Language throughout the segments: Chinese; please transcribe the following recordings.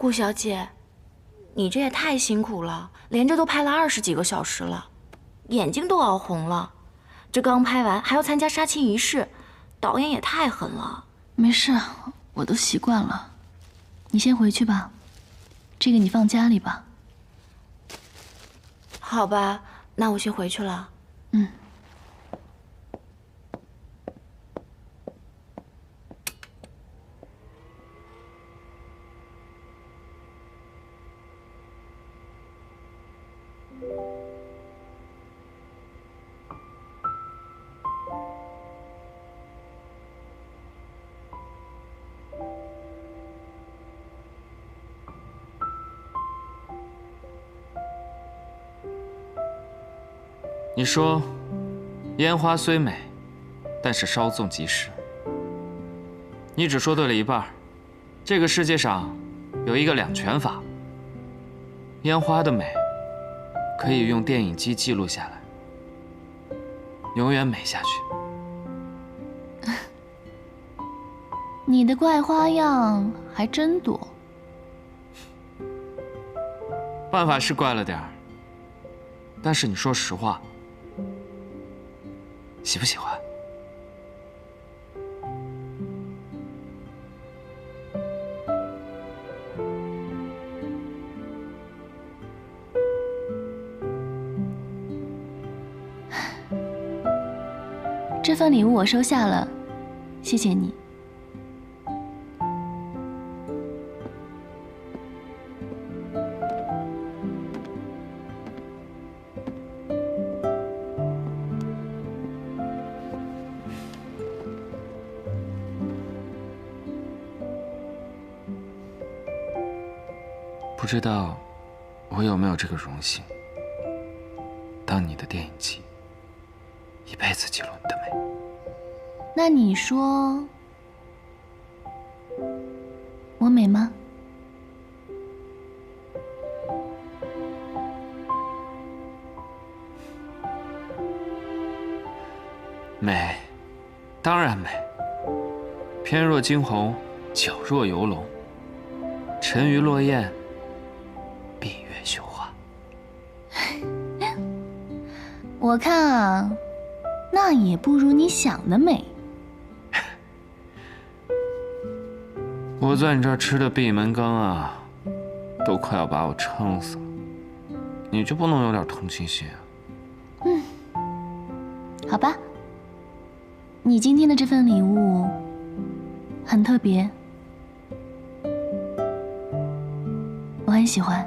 顾小姐，你这也太辛苦了，连着都拍了20几个小时了，眼睛都熬红了。这刚拍完还要参加杀青仪式，导演也太狠了。没事，我都习惯了。你先回去吧，这个你放家里吧。好吧，那我先回去了。嗯。你说，烟花虽美，但是稍纵即逝。你只说对了一半。这个世界上有一个两全法，烟花的美可以用电影机记录下来，永远美下去。你的怪花样还真多。办法是怪了点儿，但是你说实话。喜不喜欢？这份礼物我收下了，谢谢你。不知道我有没有这个荣幸，当你的电影机，一辈子记录你的美。那你说，我美吗？美，当然美。翩若惊鸿，皎若游龙，沉鱼落雁，闭月羞花。我看啊，那也不如你想的美。我在你这儿吃的闭门羹啊，都快要把我撑死了，你就不能有点同情心啊？好吧，你今天的这份礼物很特别，我很喜欢。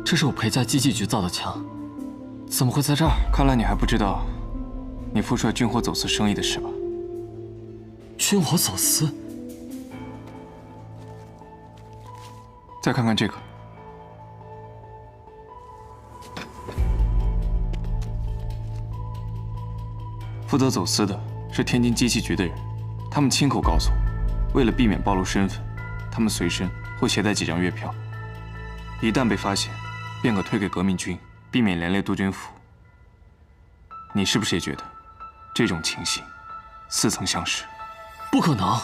这是我陪嫁机器局造的枪，怎么会在这儿？看来你还不知道你父帅军火走私生意的事吧？军火走私？再看看这个，负责走私的是天津机器局的人，他们亲口告诉我，为了避免暴露身份，他们随身会携带几张月票，一旦被发现，便可推给革命军，避免连累督军府。你是不是也觉得这种情形似曾相识？不可能！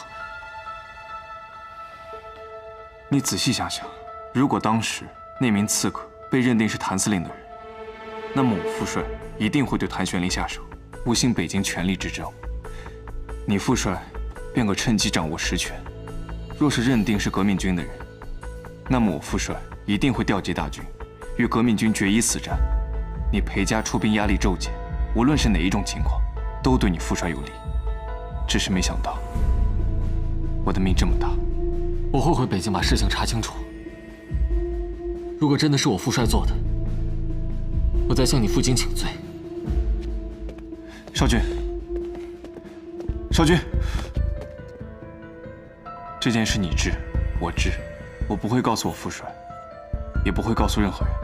你仔细想想，如果当时那名刺客被认定是谭司令的人，那么我父帅一定会对谭玄龄下手，误信北京权力之争。你父帅便可趁机掌握实权。若是认定是革命军的人，那么我父帅一定会调集大军，与革命军决一死战。你裴家出兵压力骤减，无论是哪一种情况，都对你父帅有利。只是没想到，我的命这么大。我会回北京把事情查清楚。如果真的是我父帅做的，我再向你负荆请罪。少军，少军，这件事你治，我治，我不会告诉我父帅，也不会告诉任何人。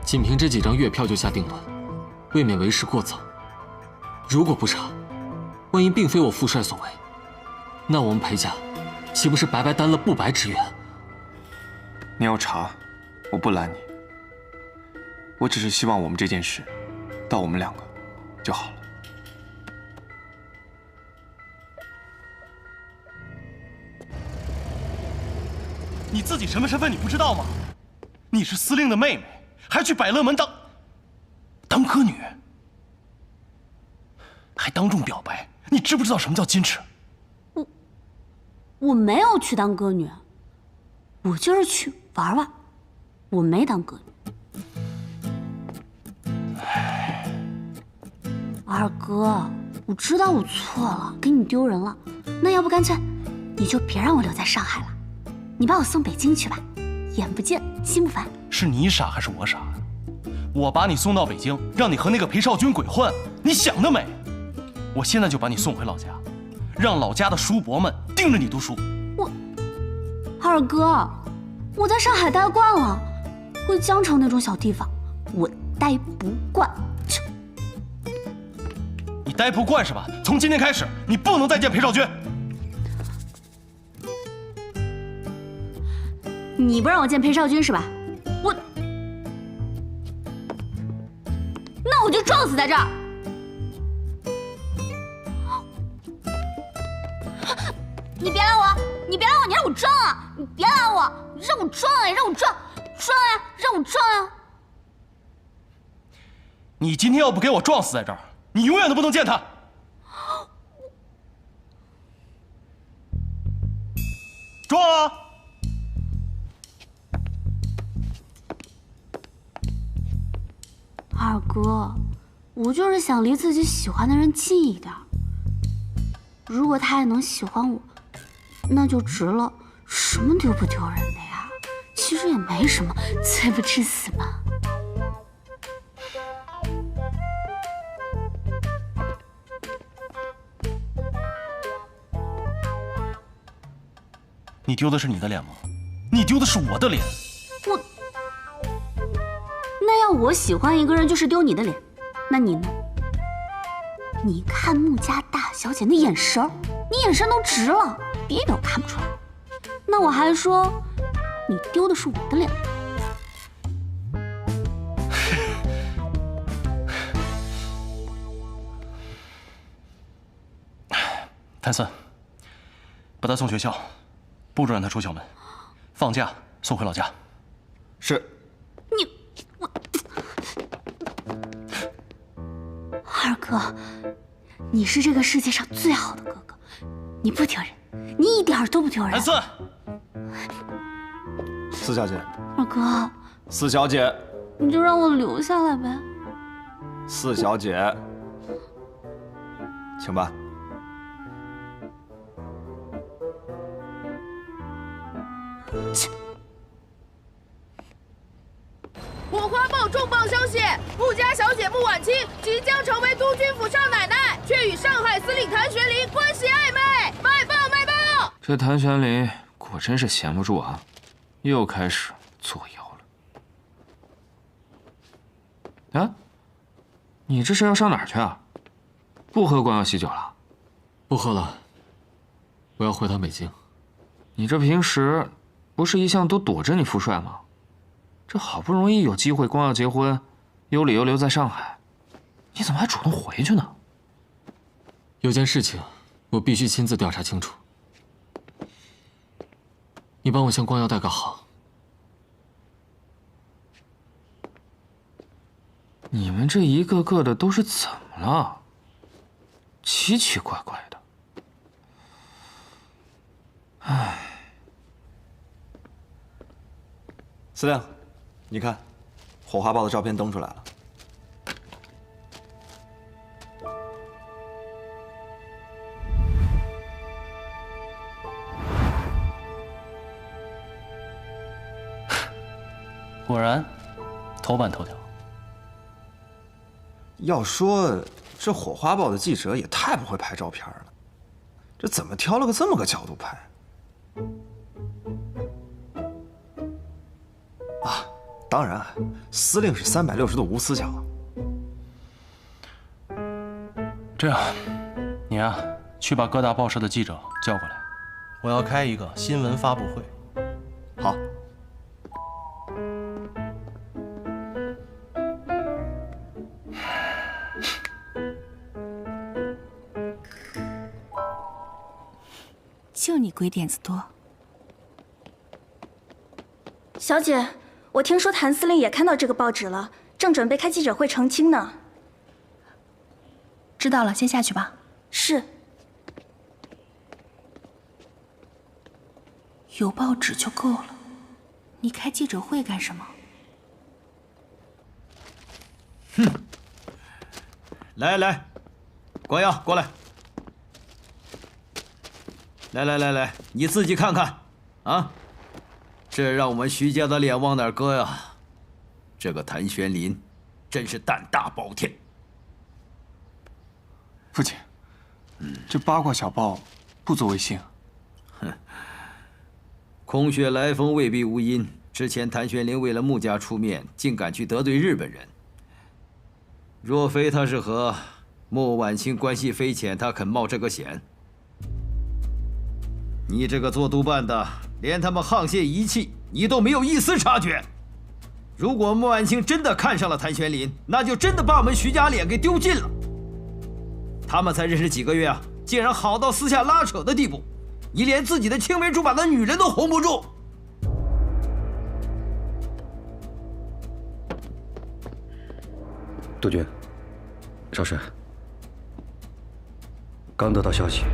仅凭这几张月票就下定论，未免为时过早。如果不查，万一并非我父帅所为，那我们裴家岂不是白白担了不白之冤？你要查，我不拦你。我只是希望我们这件事，到我们两个就好了。你自己什么身份你不知道吗？你是司令的妹妹，还去百乐门当歌女，还当众表白，你知不知道什么叫矜持？我没有去当歌女，我就是去玩玩，我没当歌女。二哥，我知道我错了，给你丢人了，那要不干脆你就别让我留在上海了，你把我送北京去吧，眼不见心不烦。是你傻还是我傻？我把你送到北京，让你和那个裴少君鬼混，你想得美！我现在就把你送回老家，让老家的叔伯们盯着你读书。二哥，我在上海待惯了，回江城那种小地方我待不惯。你待不惯是吧？从今天开始，你不能再见裴少君。你不让我见裴少君是吧？那我就撞死在这儿。你别拦我！你别拦我！你让我撞啊！你别拦我！让我撞啊！让我撞！撞呀！让我撞呀！你今天要不给我撞死在这儿，你永远都不能见他。撞啊！二哥，我就是想离自己喜欢的人近一点。如果他也能喜欢我，那就值了，什么丢不丢人的呀？其实也没什么，罪不至死嘛。你丢的是你的脸吗？你丢的是我的脸。那要我喜欢一个人就是丢你的脸，那你呢？你看穆家大小姐那眼神儿，你眼神都直了，别以为我看不出来。那我还说，你丢的是我的脸。谭森，把他送学校，不准让他出校门，放假送回老家。是。二哥，你是这个世界上最好的哥哥，你不丢人，你一点都不丢人。谭森，四小姐，二哥，四小姐，你就让我留下来呗。四小姐，请吧。火花报重磅消息：穆家小姐穆婉清即将成为督军府少奶奶，却与上海司令谭玄龄关系暧昧。卖报卖报！这谭玄龄果真是闲不住啊，又开始作妖了。啊，你这是要上哪儿去啊？不喝光耀喜酒了？不喝了，我要回趟北京。你这平时不是一向都躲着你父帅吗？这好不容易有机会光耀结婚，有理由留在上海，你怎么还主动回去呢？有件事情，我必须亲自调查清楚。你帮我向光耀带个好。你们这一个个的都是怎么了？奇奇怪怪的。唉，司令，你看，火花报的照片登出来了。果然，头版头条。要说这火花报的记者也太不会拍照片了，这怎么挑了个这么个角度拍？啊，当然，司令是360度无死角。这样，你啊，去把各大报社的记者叫过来，我要开一个新闻发布会。好。就你鬼点子多。小姐，我听说谭司令也看到这个报纸了，正准备开记者会澄清呢。知道了，先下去吧。是。有报纸就够了，你开记者会干什么？哼！来，光耀过来。来，你自己看看，啊，这让我们徐家的脸往哪儿搁呀？这个谭玄林，真是胆大包天。父亲，这八卦小报不足为信。哼，空穴来风未必无因。之前谭玄林为了穆家出面，竟敢去得罪日本人。若非他是和穆婉清关系匪浅，他肯冒这个险？你这个做督办的，连他们沆瀣一气，你都没有一丝察觉。如果穆婉清真的看上了谭玄林，那就真的把我们徐家脸给丢尽了。他们才认识几个月啊，竟然好到私下拉扯的地步，你连自己的青梅竹马的女人都哄不住。督军，少帅，刚得到消息，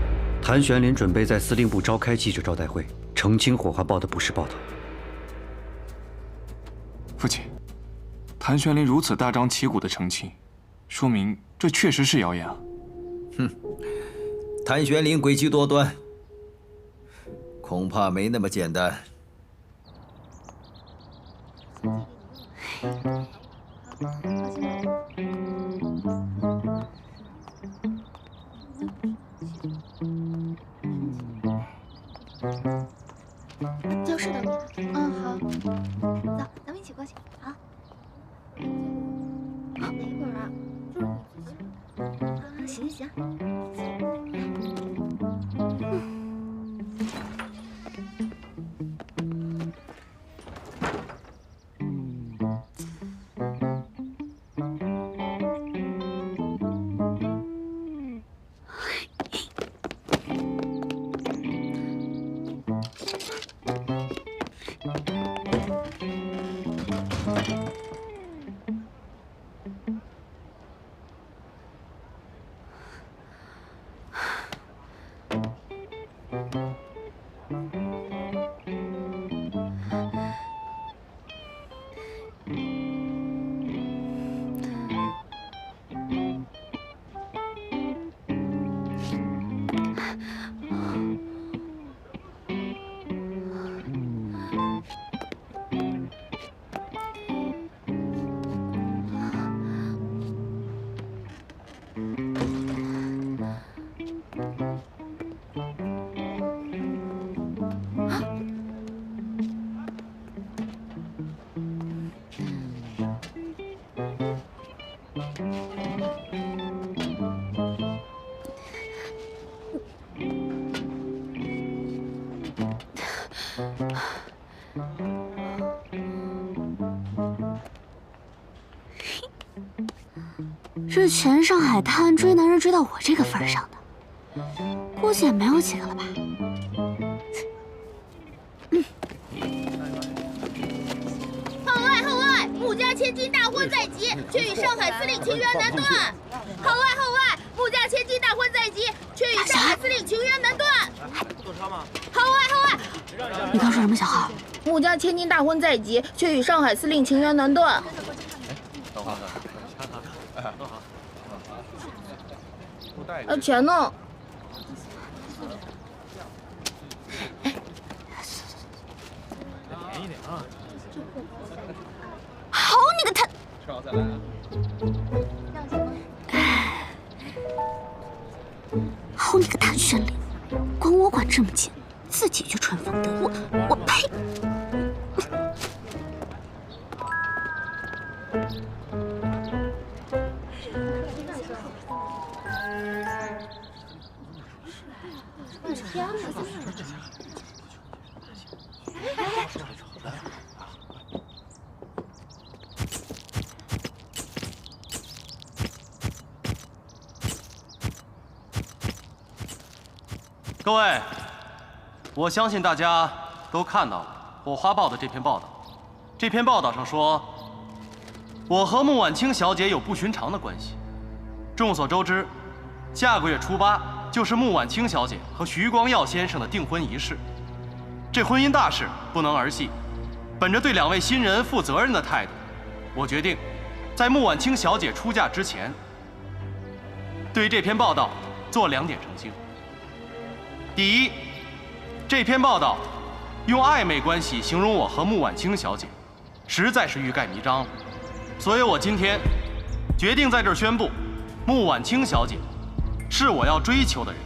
谭玄林准备在司令部召开记者招待会，澄清《火花报》的不实报道。父亲，谭玄林如此大张旗鼓的澄清，说明这确实是谣言啊！哼，谭玄林诡计多端，恐怕没那么简单。教室等你。嗯，好。走，咱们一起过去。好。哪本啊？就是你自己。行。这全上海滩追男人追到我这个份上的，估计也没有几个了吧。号外！穆家千金大婚在即，却与上海司令情缘难断。号外！穆家千金大婚在即，却与上海司令情缘难断。坐车吗？号外！你刚说什么，小孩？穆家千金大婚在即，却与上海司令情缘难断。钱呢？好你个谭！吃好再来啊！好你个谭玄林，管我管这么紧，自己就春风得意。我呸！各位，我相信大家都看到了《火花报》的这篇报道。这篇报道上说，我和穆婉清小姐有不寻常的关系。众所周知，下个月初8就是穆婉清小姐和徐光耀先生的订婚仪式。这婚姻大事不能儿戏，本着对2位新人负责任的态度，我决定在穆婉清小姐出嫁之前，对这篇报道做2点澄清。第一，这篇报道用暧昧关系形容我和穆婉清小姐，实在是欲盖弥彰，所以我今天决定在这儿宣布，穆婉清小姐是我要追求的人。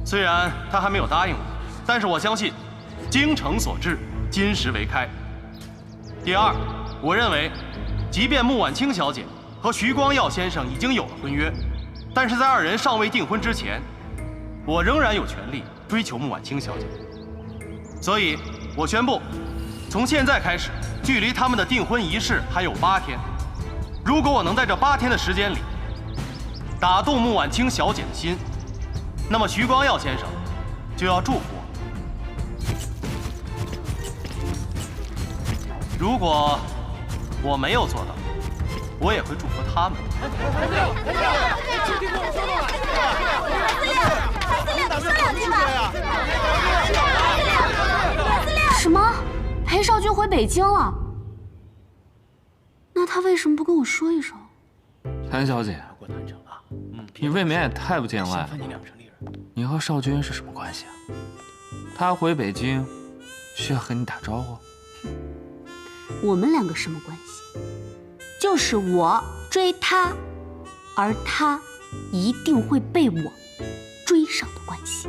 虽然她还没有答应我，但是我相信，精诚所至，金石为开。第二，我认为，即便穆婉清小姐和徐光耀先生已经有了婚约，但是在2人尚未订婚之前，我仍然有权利追求穆婉清小姐。所以，我宣布，从现在开始，距离他们的订婚仪式还有8天。如果我能在这8天的时间里打动穆婉清小姐的心，那么徐光耀先生就要祝福我。如果我没有做到，我也会祝福他们。什么？裴少君回北京了？那他为什么不跟我说一声？谭小姐，你未免也太不见外了。你和少君是什么关系啊？他回北京需要和你打招呼？我们2个什么关系？就是我追他，而他一定会被我追上的关系。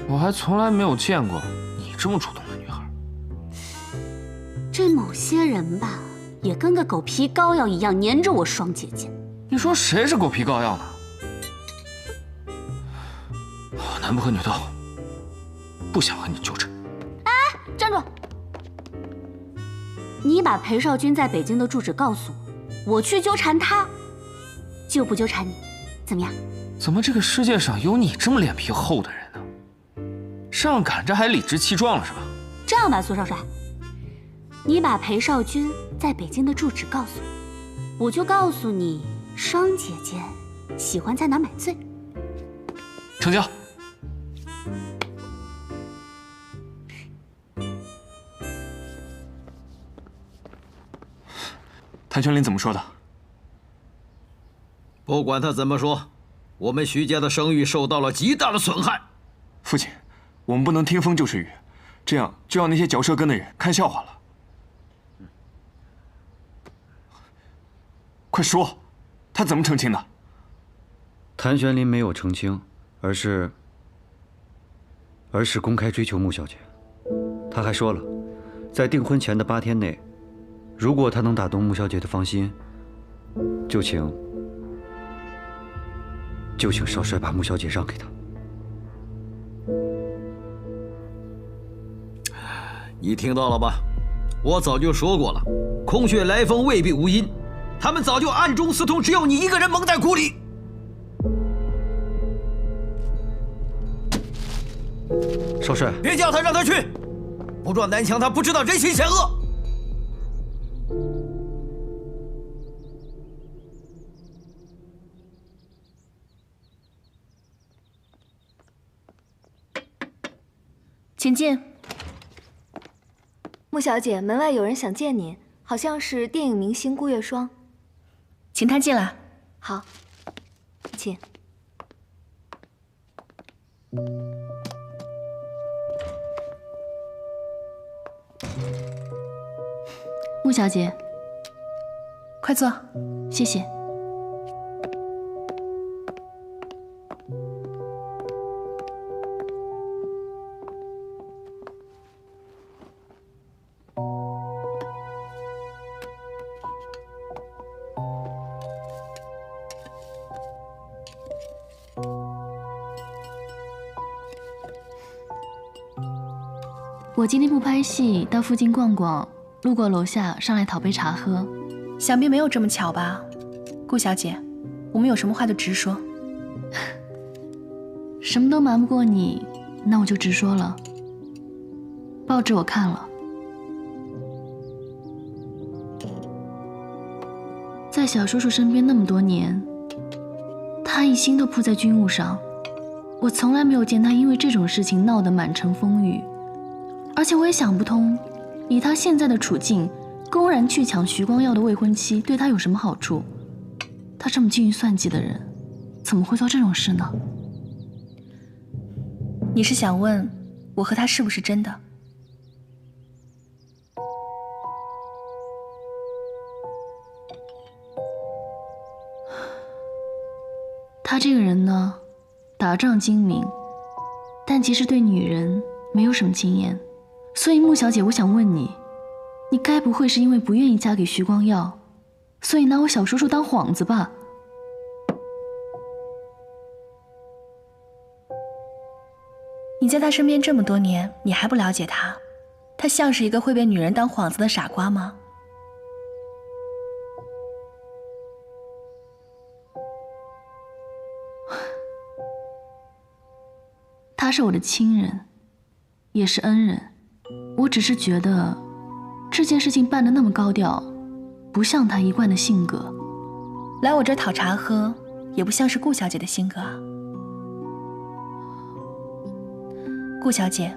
我还从来没有见过你这么主动的女孩。这某些人吧，也跟个狗皮膏药一样粘着我双姐姐。你说谁是狗皮膏药呢？我男不和女斗，不想和你纠缠。哎，站住！你把裴少君在北京的住址告诉我，我去纠缠他，就不纠缠你，怎么样？怎么这个世界上有你这么脸皮厚的人呢？上赶着还理直气壮了是吧？这样吧，苏少帅，你把裴少君在北京的住址告诉我，我就告诉你双姐姐喜欢在哪买醉。成交。谭玄林怎么说的？不管他怎么说，我们徐家的声誉受到了极大的损害。父亲，我们不能听风就是雨，这样就让那些嚼舌根的人看笑话了。快说，他怎么澄清的？谭玄林没有澄清，而是公开追求穆小姐。他还说了，在订婚前的8天内，如果他能打动穆小姐的芳心，就请少帅把穆小姐让给他。你听到了吧？我早就说过了，空穴来风未必无因，他们早就暗中私通，只有你一个人蒙在鼓里。少帅，别叫他，让他去，不撞南墙，他不知道人心险恶。请进。穆小姐，门外有人想见您，好像是电影明星顾月霜，请她进来。好，请。穆小姐，快坐。谢谢。我今天不拍戏，到附近逛逛，路过楼下，上来讨杯茶喝。想必没有这么巧吧，顾小姐，我们有什么话就直说。什么都瞒不过你，那我就直说了。报纸我看了，在小叔叔身边那么多年，他一心都扑在军务上，我从来没有见他因为这种事情闹得满城风雨。而且我也想不通，以他现在的处境，公然去抢徐光耀的未婚妻，对他有什么好处？他这么精于算计的人，怎么会做这种事呢？你是想问我和他是不是真的？他这个人呢，打仗精明，但其实对女人没有什么经验。所以穆小姐，我想问你，你该不会是因为不愿意嫁给徐光耀，所以拿我小叔叔当幌子吧？你在他身边这么多年，你还不了解他？他像是一个会被女人当幌子的傻瓜吗？他是我的亲人，也是恩人。我只是觉得这件事情办得那么高调，不像他一贯的性格。来我这儿讨茶喝，也不像是顾小姐的性格啊。顾小姐，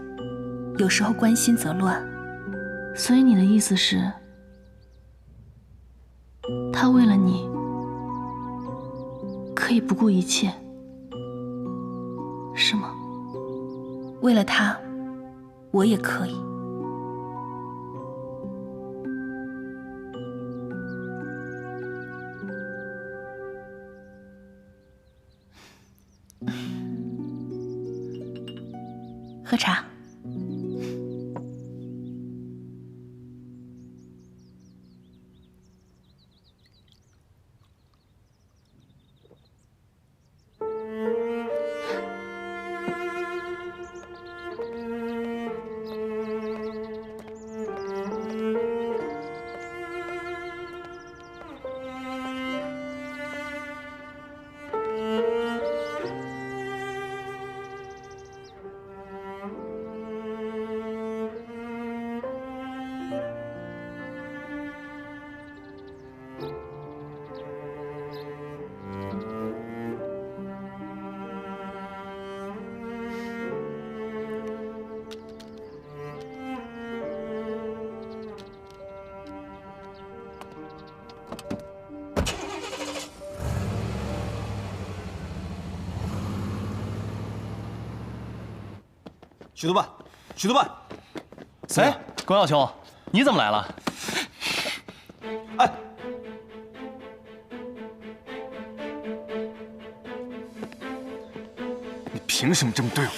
有时候关心则乱。所以你的意思是，他为了你，可以不顾一切，是吗？为了他，我也可以。喝茶。许督办，许督办，哎，关耀兄，你怎么来了？哎，你凭什么这么对我？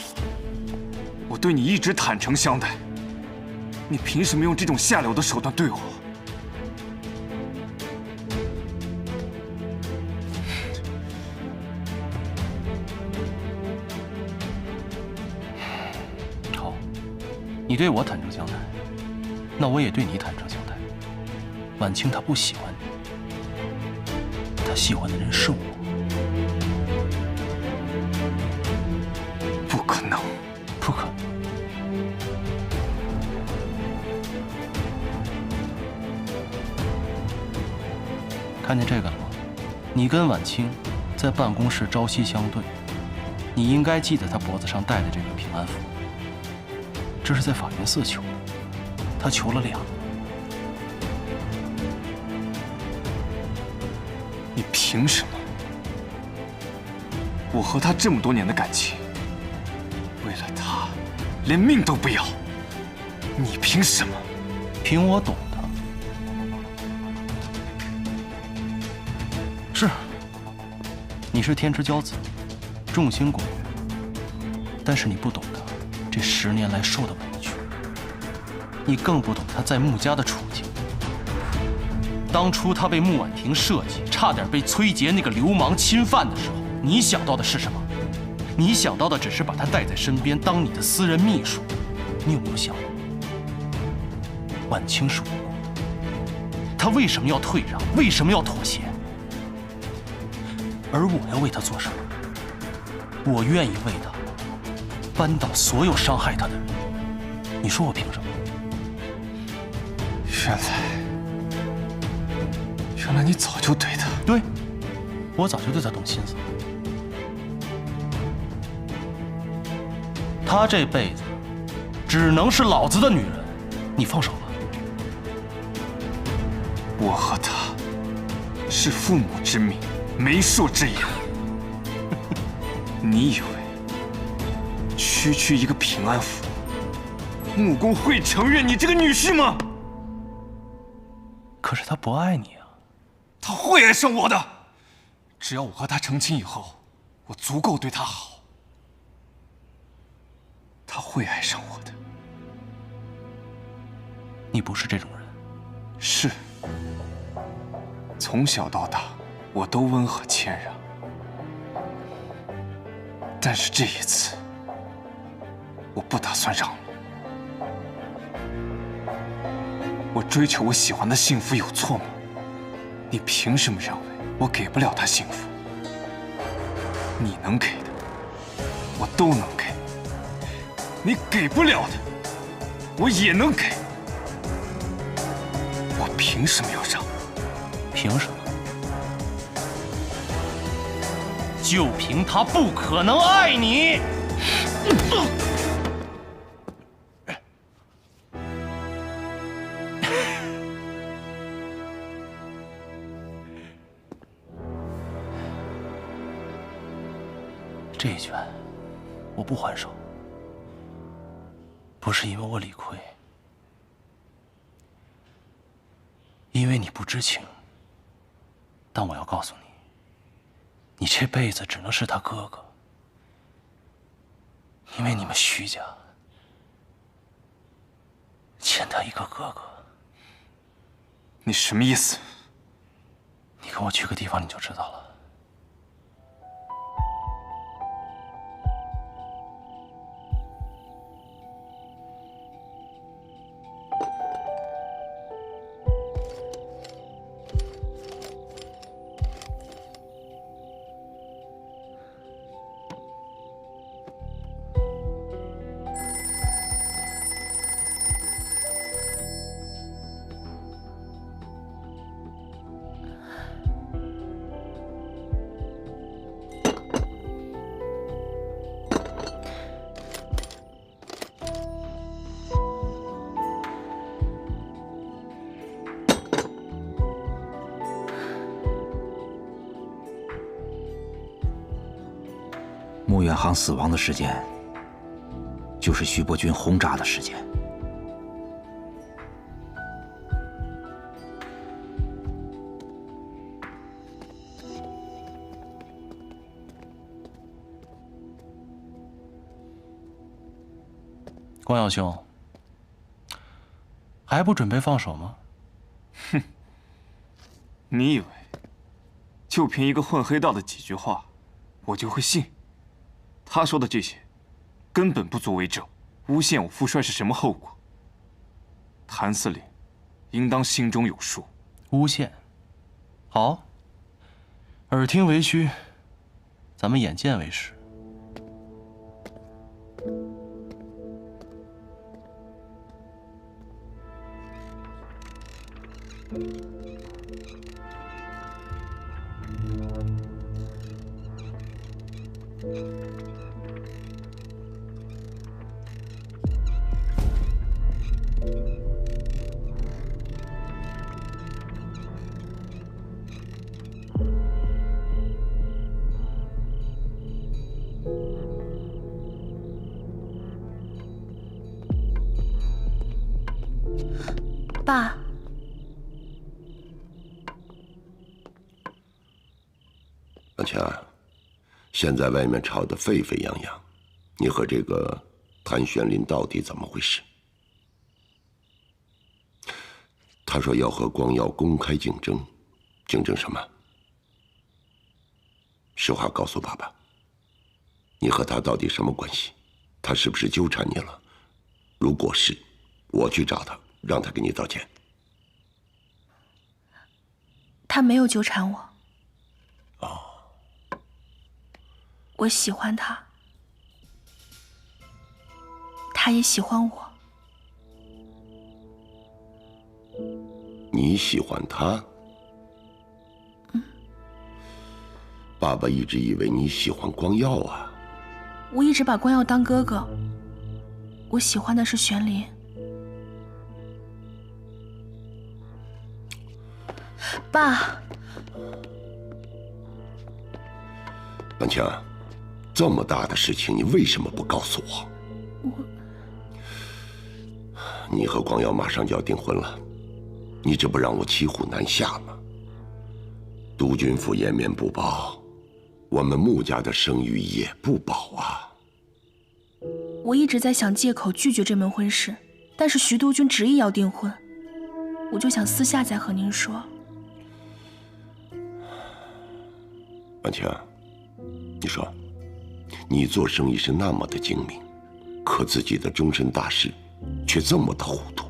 我对你一直坦诚相待，你凭什么用这种下流的手段对我？你对我坦诚相待，那我也对你坦诚相待。婉清她不喜欢你，她喜欢的人是我。不可能，不可能。看见这个了吗？你跟婉清在办公室朝夕相对，你应该记得她脖子上戴的这个平安符。这是在法源寺求的，他求了2个。你凭什么？我和他这么多年的感情，为了他，连命都不要。你凭什么？凭我懂的。是，你是天之骄子，众星拱月，但是你不懂得这10年来受的委屈，你更不懂他在穆家的处境。当初他被穆婉婷设计，差点被崔杰那个流氓侵犯的时候，你想到的是什么？你想到的只是把他带在身边当你的私人秘书，你有没有想过，晚清是无辜的？他为什么要退让？为什么要妥协？而我要为他做什么？我愿意为他扳倒所有伤害他的人。你说我凭什么？原来你早就对他……对，我早就对他动心思。他这辈子只能是老子的女人，你放手吧。我和他是父母之命，媒妁之言。你以为区一个平安府，穆公会承认你这个女婿吗？可是他不爱你啊。他会爱上我的，只要我和他成亲以后，我足够对他好，他会爱上我的。你不是这种人。是，从小到大我都温和谦让，但是这一次我不打算让了。我追求我喜欢的幸福有错吗？你凭什么认为我给不了他幸福？你能给的，我都能给；你给不了的，我也能给。我凭什么要让？凭什么？就凭他不可能爱你。这一拳，我不还手，不是因为我理亏，因为你不知情。但我要告诉你，你这辈子只能是他哥哥，因为你们徐家欠他一个哥哥。你什么意思？你跟我去个地方，你就知道了。穆远航死亡的时间，就是徐伯钧轰炸的时间。光耀兄，还不准备放手吗？哼，你以为就凭一个混黑道的几句话，我就会信？他说的这些，根本不足为证，诬陷我父帅是什么后果？谭司令，应当心中有数。诬陷，好，耳听为虚，咱们眼见为实。爸，小强，现在外面吵得沸沸扬扬，你和这个谭玄林到底怎么回事？他说要和光耀公开竞争，竞争什么？实话告诉爸爸。你和他到底什么关系？他是不是纠缠你了？如果是，我去找他，让他给你道歉。他没有纠缠我。哦。我喜欢他，他也喜欢我。你喜欢他？爸爸一直以为你喜欢光耀啊。我一直把光耀当哥哥，我喜欢的是玄林。爸。婉清，这么大的事情，你为什么不告诉我？你和光耀马上就要订婚了，你这不让我骑虎难下吗？督军府颜面不保，我们穆家的声誉也不保啊。我一直在想借口拒绝这门婚事，但是徐督军执意要订婚，我就想私下再和您说。婉清，你说，你做生意是那么的精明，可自己的终身大事却这么的糊涂。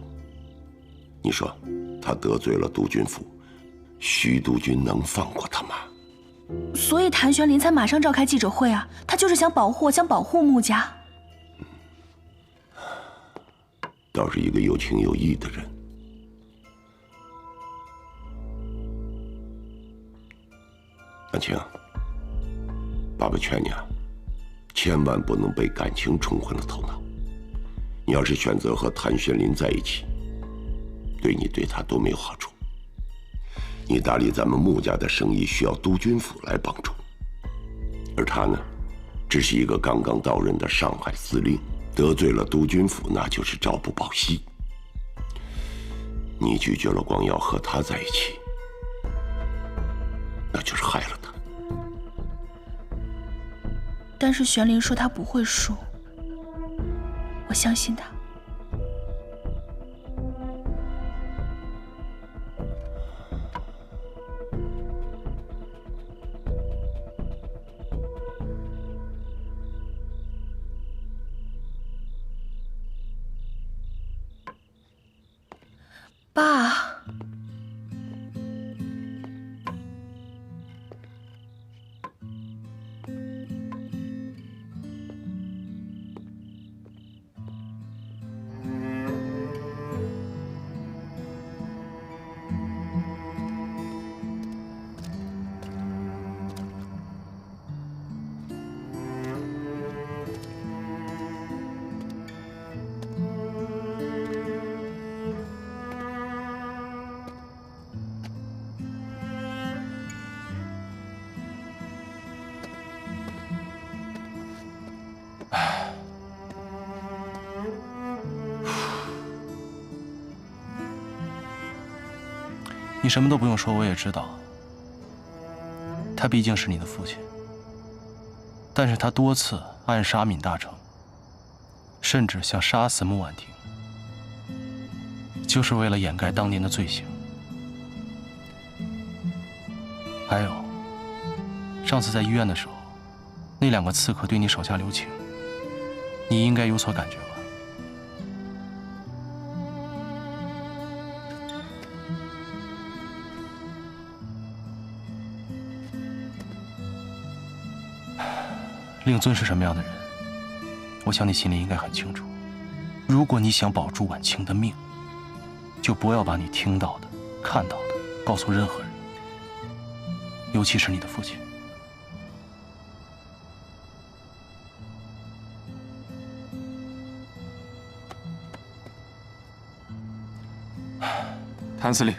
你说，他得罪了督军府，徐督军能放过他吗？所以谭玄林才马上召开记者会啊，他就是想保护穆家。倒是一个有情有义的人。婉清，爸爸劝你啊，千万不能被感情冲昏了头脑。你要是选择和谭玄林在一起，对你对他都没有好处。你打理咱们穆家的生意需要督军府来帮助，而他呢，只是一个刚刚到任的上海司令，得罪了督军府，那就是朝不保夕。你拒绝了光耀和他在一起，那就是害了他。但是玄林说他不会输，我相信他。爸。你什么都不用说，我也知道，他毕竟是你的父亲。但是他多次暗杀闵大成，甚至想杀死穆婉婷，就是为了掩盖当年的罪行。还有，上次在医院的时候，那2个刺客对你手下留情，你应该有所感觉吧？令尊是什么样的人，我想你心里应该很清楚。如果你想保住婉清的命，就不要把你听到的、看到的告诉任何人，尤其是你的父亲。谭司令，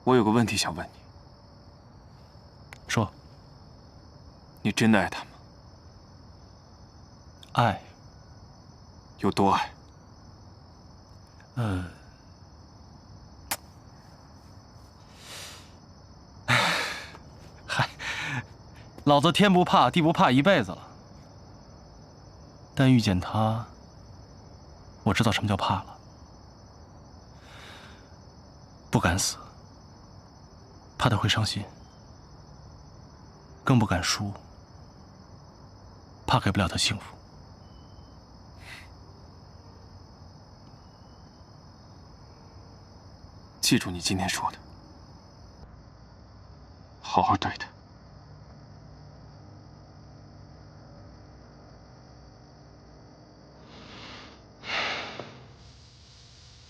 我有个问题想问你。说。你真的爱他吗？爱。有多爱？嗨，老子天不怕地不怕一辈子了。但遇见他，我知道什么叫怕了。不敢死，怕他会伤心，更不敢输，怕给不了他幸福。记住你今天说的，好好对他。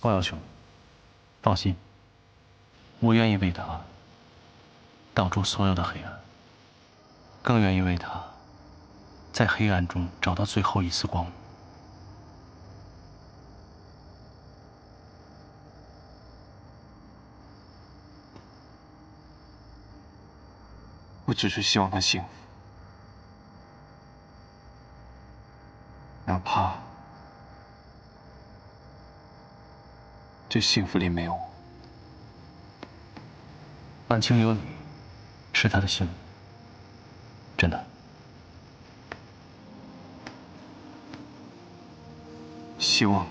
光耀兄，放心，我愿意为他挡住所有的黑暗，更愿意为他在黑暗中找到最后一丝光。我只是希望他幸福，哪怕这幸福里没有我。晚清有你，是他的幸运，真的。希望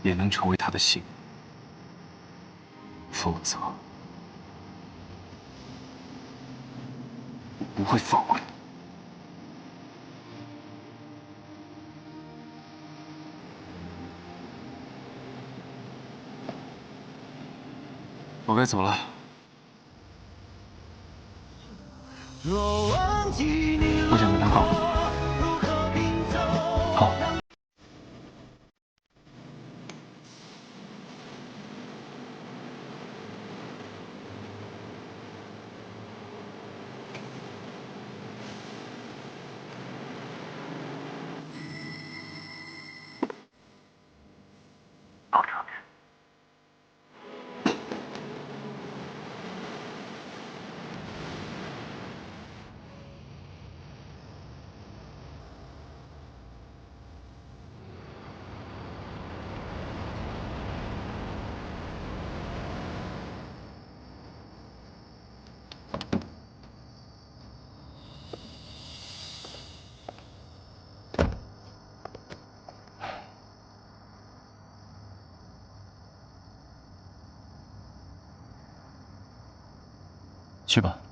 也能成为他的幸运，否则我不会放过你。我该走了。我想跟他告别。好。去吧。